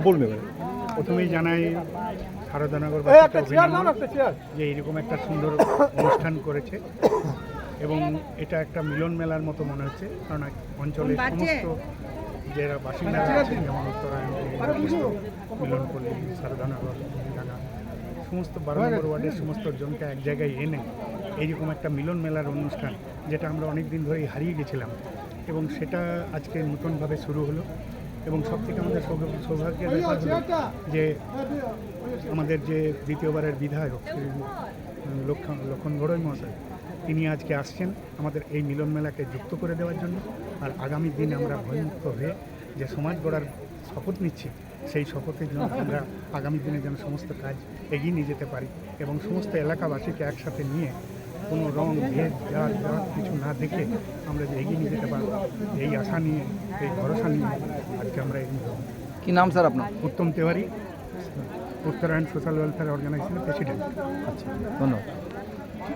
বলবে প্রথমেই জানাই সারদানগর যে এইরকম একটা সুন্দর অনুষ্ঠান করেছে এবং এটা একটা মিলন মেলার মতো মনে হচ্ছে, কারণ অঞ্চলের সমস্ত যারা বাসিন্দারা আছেন, যেমন উত্তরায়ণ, মিলনপল্লী, সারদানগর, ডাঙ্গা, সমস্ত 12 নম্বর ওয়ার্ডের সমস্ত জনকে এক জায়গায় এনে এইরকম একটা মিলন মেলার অনুষ্ঠান, যেটা আমরা অনেক দিন ধরেই হারিয়ে গেছিলাম, এবং সেটা আজকে নতুনভাবে শুরু হলো। এবং সবথেকে আমাদের সৌভাগ্যের ব্যাপার হলো যে আমাদের যে দ্বিতীয়বারের বিধায়ক শ্রী লক্ষণ ঘড়ই মহাশয়, তিনি আজকে আসছেন আমাদের এই মিলন মেলাকে যুক্ত করে দেওয়ার জন্য। আর আগামী দিনে আমরা ভয়মুক্ত হয়ে যে সমাজ গড়ার শপথ নিচ্ছি, সেই শপথের জন্য আমরা আগামী দিনে যেন সমস্ত কাজ এগিয়ে নিয়ে যেতে পারি এবং সমস্ত এলাকাবাসীকে একসাথে নিয়ে কোনো রং ভেদ জাত কিছু না দেখে আমরা যে এগিয়ে নিয়ে যেতে পারবো, এই আশা নিয়ে, এই ভরসা নিয়ে আজকে আমরা এগিয়ে যাব। কি নাম স্যার আপনার? উত্তম তেওয়ারি, উত্তরায়ণ সোশ্যাল ওয়েলফেয়ার অর্গানাইজেশনের প্রেসিডেন্ট। আচ্ছা, ধন্যবাদ।